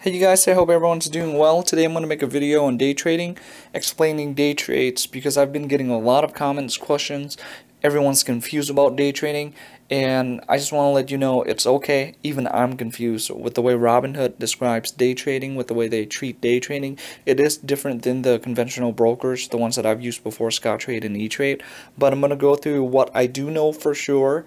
Hey you guys, I hope everyone's doing well. Today I'm going to make a video on day trading, explaining day trades because I've been getting a lot of comments, questions. Everyone's confused about day trading, and I just want to let you know it's okay. Even I'm confused with the way Robinhood describes day trading, with the way they treat day trading. It is different than the conventional brokers, the ones that I've used before, Scottrade and E-Trade. But I'm going to go through what I do know for sure.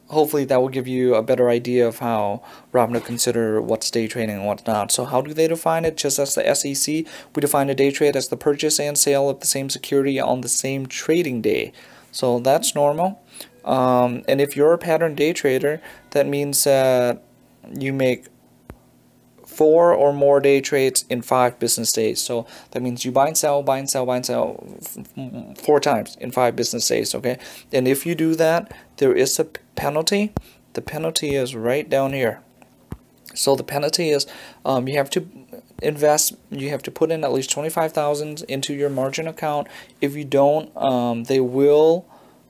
Hopefully that will give you a better idea of how Robinhood consider what's day trading and what's not. So how do they define it? Just as the SEC, we define a day trade as the purchase and sale of the same security on the same trading day. So that's normal. And if you're a pattern day trader, that means that you make 4 or more day trades in 5 business days. So that means you buy and sell, buy and sell, buy and sell 4 times in 5 business days, okay? And if you do that, there is a penalty. The penalty is right down here. So the penalty is you have to invest, you have to put in at least $25,000 into your margin account. If you don't, they will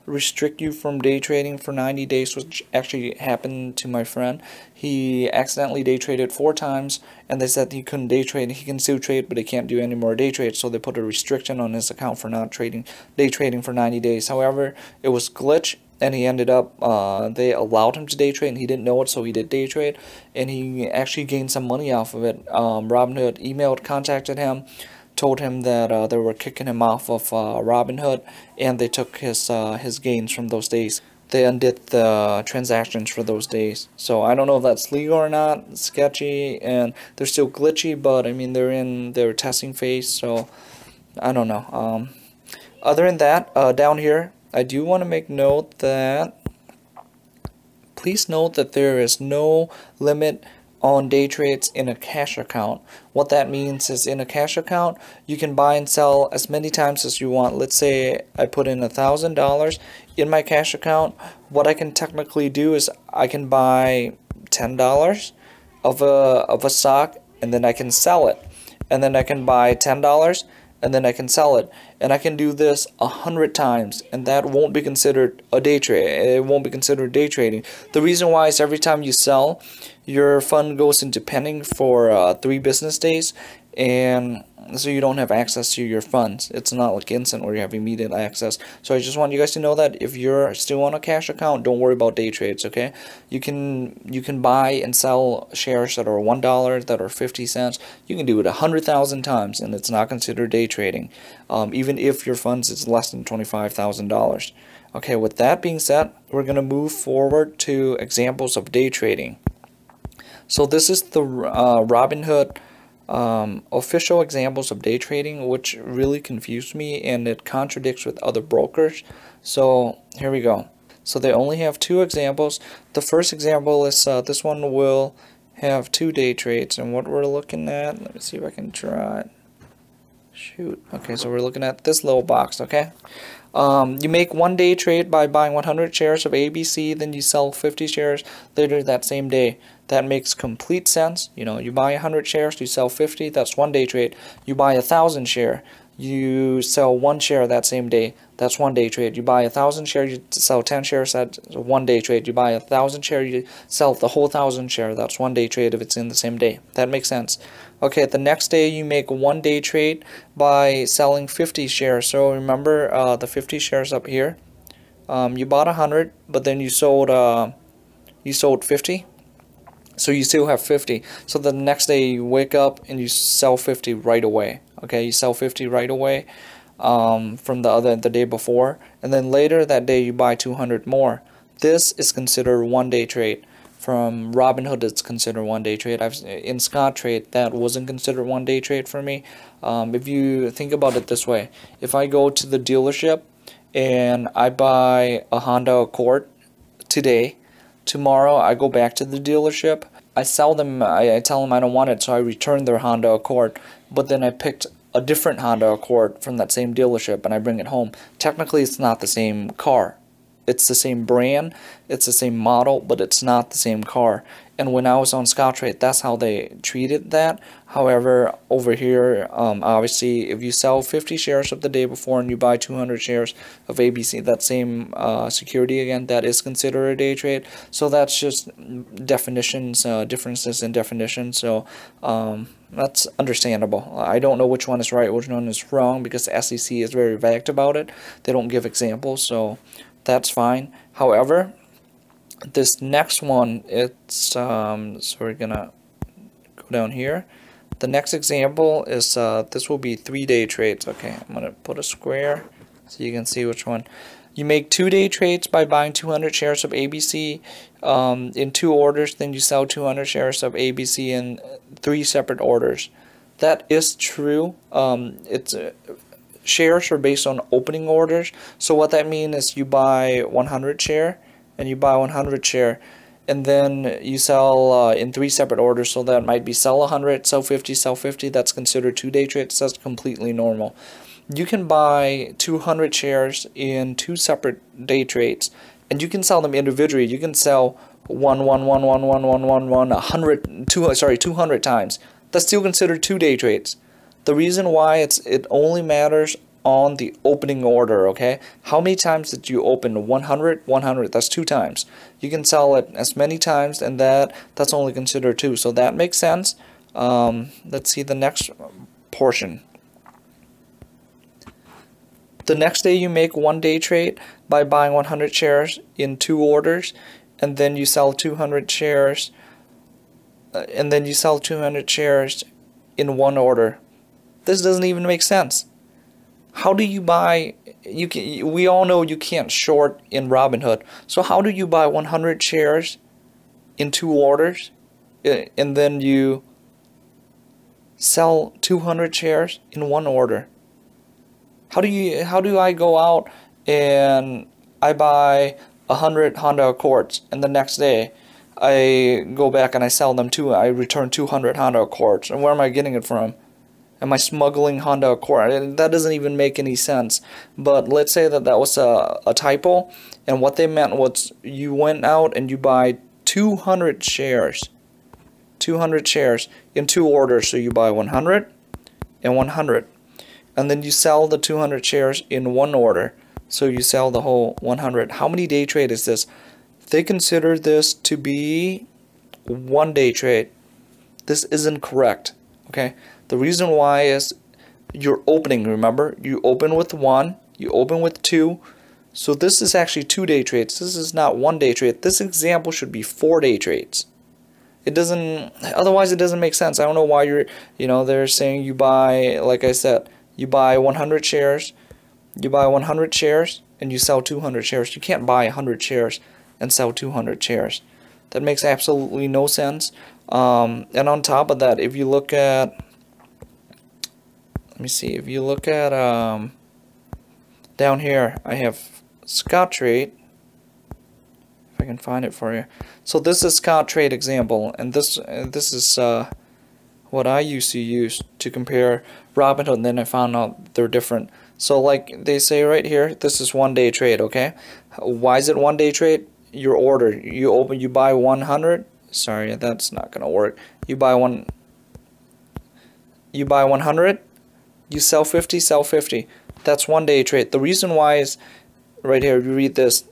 restrict you from day trading for 90 days, which actually happened to my friend. He accidentally day traded 4 times, and they said he couldn't day trade. He can still trade, but he can't do any more day trades, so they put a restriction on his account for not day trading for 90 days. However, it was glitch, and he ended up, they allowed him to day trade, and he didn't know it, so he did day trade, and he actually gained some money off of it. Robinhood contacted him, told him that they were kicking him off of Robinhood, and they took his gains from those days. They undid the transactions for those days. So I don't know if that's legal or not. It's sketchy, and they're still glitchy, but I mean they're in their testing phase, so I don't know. Other than that, down here, I do want to make note that please note that there is no limit on day trades in a cash account. What that means is in a cash account, you can buy and sell as many times as you want. Let's say I put in $1,000 in my cash account. What I can technically do is I can buy $10 of a stock, and then I can sell it. And then I can buy $10 and then I can sell it. And I can do this 100 times, and that won't be considered a day trade. It won't be considered day trading. The reason why is every time you sell, your fund goes into pending for 3 business days, and so you don't have access to your funds. It's not like instant where you have immediate access. So I just want you guys to know that if you're still on a cash account, don't worry about day trades, okay? You can buy and sell shares that are $1, that are 50 cents. You can do it 100,000 times, and it's not considered day trading, even if your funds is less than $25,000. Okay, with that being said, we're going to move forward to examples of day trading. So this is the Robinhood official examples of day trading, which really confused me, and it contradicts with other brokers. So here we go. So they only have 2 examples. The first example is this one will have 2 day trades, and what we're looking at, let me see if I can draw it. Shoot. Okay, so we're looking at this little box, okay? You make 1 day trade by buying 100 shares of ABC, then you sell 50 shares later that same day. That makes complete sense. You know, you buy 100 shares, you sell 50, that's 1 day trade. You buy 1,000 share, you sell 1 share that same day, that's 1 day trade. You buy 1,000 shares, you sell 10 shares, that's 1 day trade. You buy 1,000 shares, you sell the whole 1,000 share, that's 1 day trade if it's in the same day. That makes sense. Okay, the next day you make 1 day trade by selling 50 shares. So remember the 50 shares up here. You bought 100, but then you sold 50. So you still have 50. So the next day you wake up and you sell 50 right away. Okay, you sell 50 right away from the day before, and then later that day you buy 200 more. This is considered 1 day trade. From Robinhood, it's considered 1 day trade. In Scottrade, that wasn't considered 1 day trade for me. If you think about it this way, if I go to the dealership and I buy a Honda Accord today, tomorrow I go back to the dealership, I sell them, I tell them I don't want it, so I return their Honda Accord, but then I picked a different Honda Accord from that same dealership and I bring it home. Technically it's not the same car. It's the same brand, it's the same model, but it's not the same car. And when I was on Scottrade, that's how they treated that. However, over here, obviously, if you sell 50 shares of the day before and you buy 200 shares of ABC, that same security again, that is considered a day trade. So that's just definitions, differences in definitions. So that's understandable. I don't know which one is right, which one is wrong, because the SEC is very vague about it. They don't give examples, so that's fine. However, this next one, it's so we're gonna go down here. The next example is this will be 3-day trades. Okay, I'm gonna put a square so you can see which one. You make 2-day trades by buying 200 shares of ABC in 2 orders, then you sell 200 shares of ABC in 3 separate orders. That is true. Shares are based on opening orders. So what that means is you buy 100 share and you buy 100 share, and then you sell in 3 separate orders. So that might be sell 100, sell 50, sell 50. That's considered 2-day trades. That's completely normal. You can buy 200 shares in 2 separate day trades, and you can sell them individually. You can sell 200 times. That's still considered 2-day trades. The reason why it only matters on the opening order, okay? How many times did you open? 100, 100, that's 2 times. You can sell it as many times, and that's only considered 2. So that makes sense. Let's see the next portion. The next day you make 1-day trade by buying 100 shares in 2 orders, and then you sell 200 shares, in 1 order. This doesn't even make sense. How do you buy? We all know you can't short in Robinhood. So how do you buy 100 shares in 2 orders, and then you sell 200 shares in 1 order? How do I go out and I buy 100 Honda Accords, and the next day I go back and I sell them too? I return 200 Honda Accords, and where am I getting it from? Am I smuggling Honda Accord? That doesn't even make any sense. But let's say that was a typo, and what they meant was you went out and you buy 200 shares. 200 shares in 2 orders. So you buy 100 and 100. And then you sell the 200 shares in 1 order. So you sell the whole 100. How many day trade is this? They consider this to be 1-day trade. This isn't correct. Okay? The reason why is you're opening, remember? You open with 1, you open with 2. So this is actually 2-day trades. This is not 1-day trade. This example should be 4-day trades. It doesn't, otherwise it doesn't make sense. I don't know why they're saying you buy, like I said, you buy 100 shares, and you sell 200 shares. You can't buy 100 shares and sell 200 shares. That makes absolutely no sense. And on top of that, if you look at, let me see, if you look at down here, I have Scottrade. If I can find it for you. So this is Scottrade example, and this is what I used to use to compare Robinhood, and then I found out they're different. So like they say right here, this is 1-day trade, okay? Why is it 1-day trade? Your order, you buy 100. Sorry, that's not gonna work. You buy 100. You sell 50, sell 50. That's 1-day trade. The reason why is right here. You read this.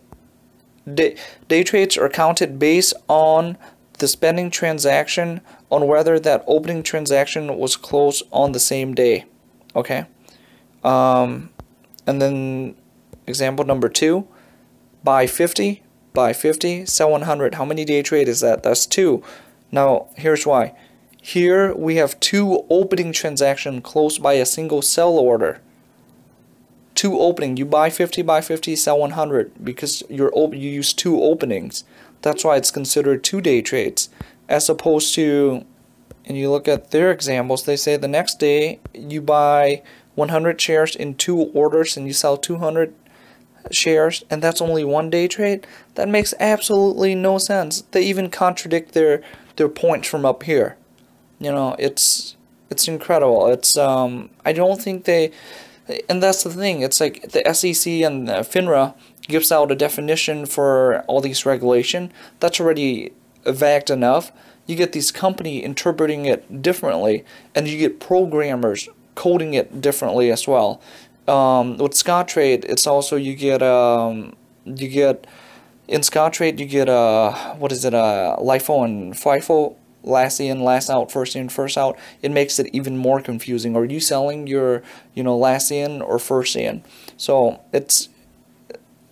Day trades are counted based on the spending transaction, on whether that opening transaction was closed on the same day. Okay. And then example number 2, buy 50, sell 100. How many day trade is that? That's 2. Now here's why. Here we have 2 opening transactions closed by a single sell order. 2 opening. You buy 50, sell 100 because you use 2 openings. That's why it's considered 2-day trades, as opposed to, and you look at their examples, they say the next day you buy 100 shares in 2 orders and you sell 200 shares, and that's only 1-day trade. That makes absolutely no sense. They even contradict their points from up here. It's incredible. It's I don't think they, and that's the thing. It's like the SEC and FINRA gives out a definition for all these regulation. That's already vague enough, you get these company interpreting it differently, and you get programmers coding it differently as well. With Scottrade, it's also you get in Scottrade you get what is it, LIFO and FIFO, last in, last out, first in, first out. It makes it even more confusing. Are you selling your, last in or first in? So it's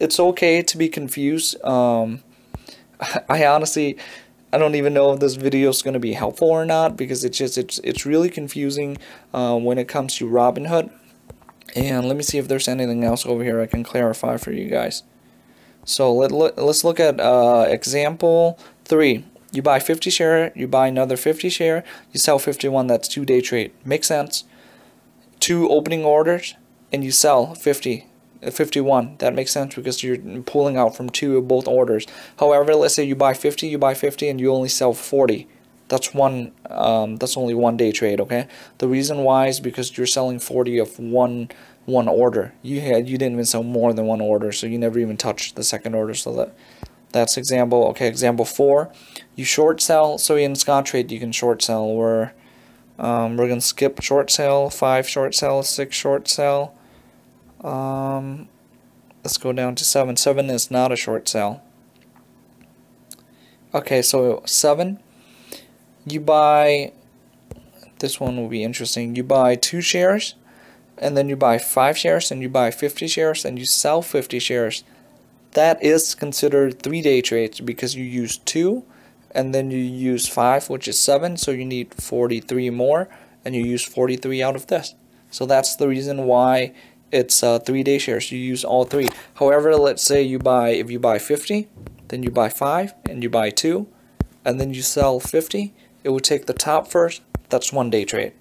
okay to be confused. I honestly, I don't even know if this video is going to be helpful or not, because it's really confusing when it comes to Robinhood. And let me see if there's anything else over here I can clarify for you guys. So let's look at example 3. You buy 50 share, you buy another 50 share, you sell 51. That's 2-day trade. Makes sense. 2 opening orders, and you sell 51. That makes sense because you're pulling out from 2 of both orders. However, let's say you buy 50, and you only sell 40. That's only 1-day trade. Okay. The reason why is because you're selling 40 of one order. You didn't even sell more than 1 order, so you never even touched the second order. So that's example. Okay, example 4. You short sell. So in Scottrade you can short sell. We're gonna skip short sell. 5 short sell. 6 short sell. Let's go down to 7. 7 is not a short sell. Okay, so 7. You buy. This one will be interesting. You buy 2 shares, and then you buy 5 shares, and you buy 50 shares, and you sell 50 shares. That is considered 3-day trades because you use 2, and then you use 5, which is 7, so you need 43 more, and you use 43 out of this. So that's the reason why it's 3-day shares. You use all 3. However, let's say if you buy 50, then you buy 5, and you buy 2, and then you sell 50. It would take the top first. That's 1-day trade.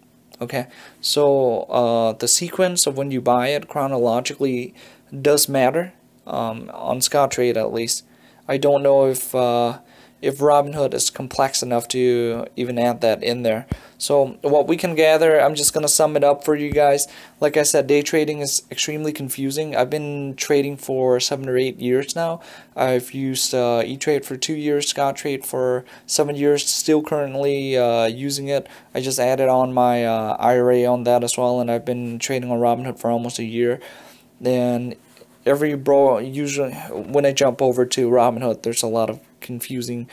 Okay, so the sequence of when you buy it chronologically does matter. On Scottrade at least. I don't know if Robinhood is complex enough to even add that in there. So what we can gather, I'm just gonna sum it up for you guys. Like I said, day trading is extremely confusing. I've been trading for 7 or 8 years now. I've used E-Trade for 2 years, Scottrade for 7 years, still currently using it. I just added on my IRA on that as well, and I've been trading on Robinhood for almost a year. And usually when I jump over to Robinhood, there's a lot of confusing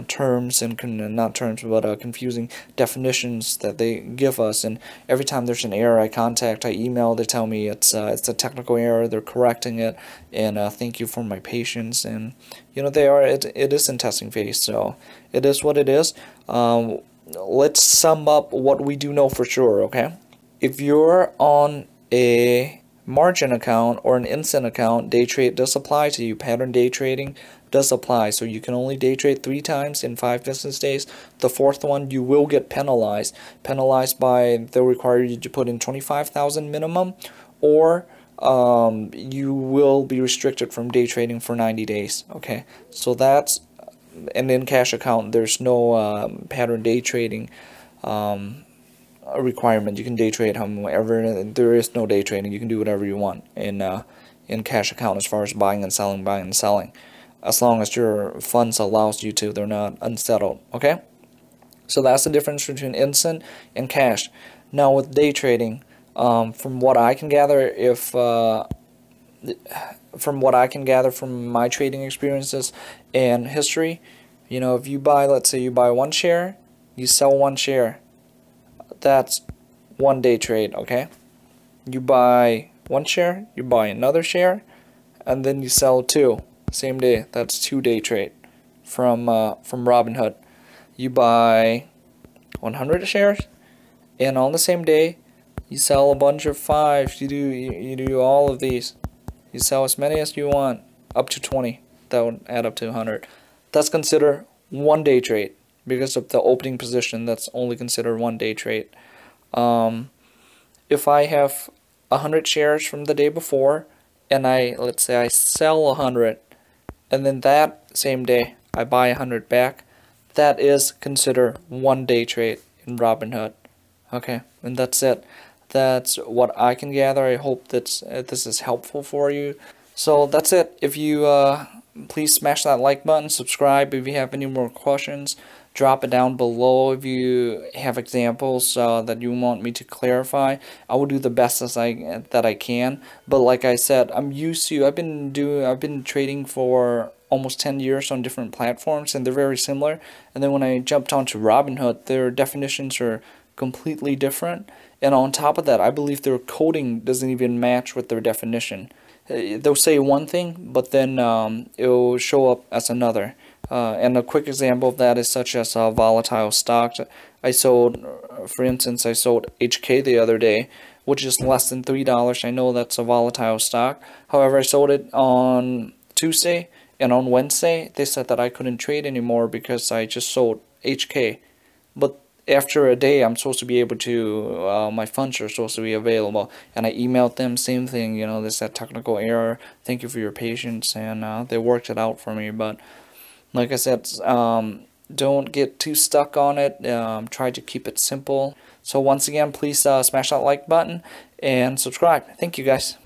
terms and not terms, but confusing definitions that they give us. And every time there's an error, I email. They tell me it's a technical error. They're correcting it, and thank you for my patience. And it is in testing phase, so it is what it is. Let's sum up what we do know for sure. Okay, if you're on a margin account or an instant account, day trade does apply to you. Pattern day trading does apply, so you can only day trade 3 times in 5 business days. The 4th one, you will get penalized by, they'll require you to put in 25,000 minimum, or you will be restricted from day trading for 90 days. Okay, so that's, and in cash account there's no pattern day trading a requirement. You can day trade however. There is no day trading. You can do whatever you want in cash account as far as buying and selling, as long as your funds allows you to. They're not unsettled. Okay, so that's the difference between instant and cash. Now with day trading, from what I can gather, from my trading experiences and history, if you buy, let's say you buy 1 share, you sell 1 share. That's 1-day trade. Okay, you buy 1 share, you buy another share, and then you sell 2 same day. That's 2-day trade from Robinhood. You buy 100 shares, and on the same day you sell a bunch of 5s. You do all of these. You sell as many as you want, up to 20. That would add up to 100. That's considered 1-day trade. Because of the opening position, that's only considered 1-day trade. If I have 100 shares from the day before, and let's say I sell 100, and then that same day I buy 100 back, that is considered 1-day trade in Robinhood. Okay, and that's it. That's what I can gather. I hope that this is helpful for you. So that's it. If you please smash that like button, subscribe. If you have any more questions, drop it down below. If you have examples that you want me to clarify, I will do the best that I can. But like I said, I've been trading for almost 10 years on different platforms, and they're very similar. And then when I jumped onto Robinhood, their definitions are completely different. And on top of that, I believe their coding doesn't even match with their definition. They'll say one thing, but then it'll show up as another. And a quick example of that is such as volatile stocks. For instance, I sold HK the other day, which is less than $3. I know that's a volatile stock. However, I sold it on Tuesday, and on Wednesday, they said that I couldn't trade anymore because I just sold HK. But after a day, I'm supposed to be able to, my funds are supposed to be available. And I emailed them, same thing, they said technical error, thank you for your patience, and they worked it out for me. But like I said, don't get too stuck on it, try to keep it simple. So once again, please smash that like button and subscribe. Thank you guys.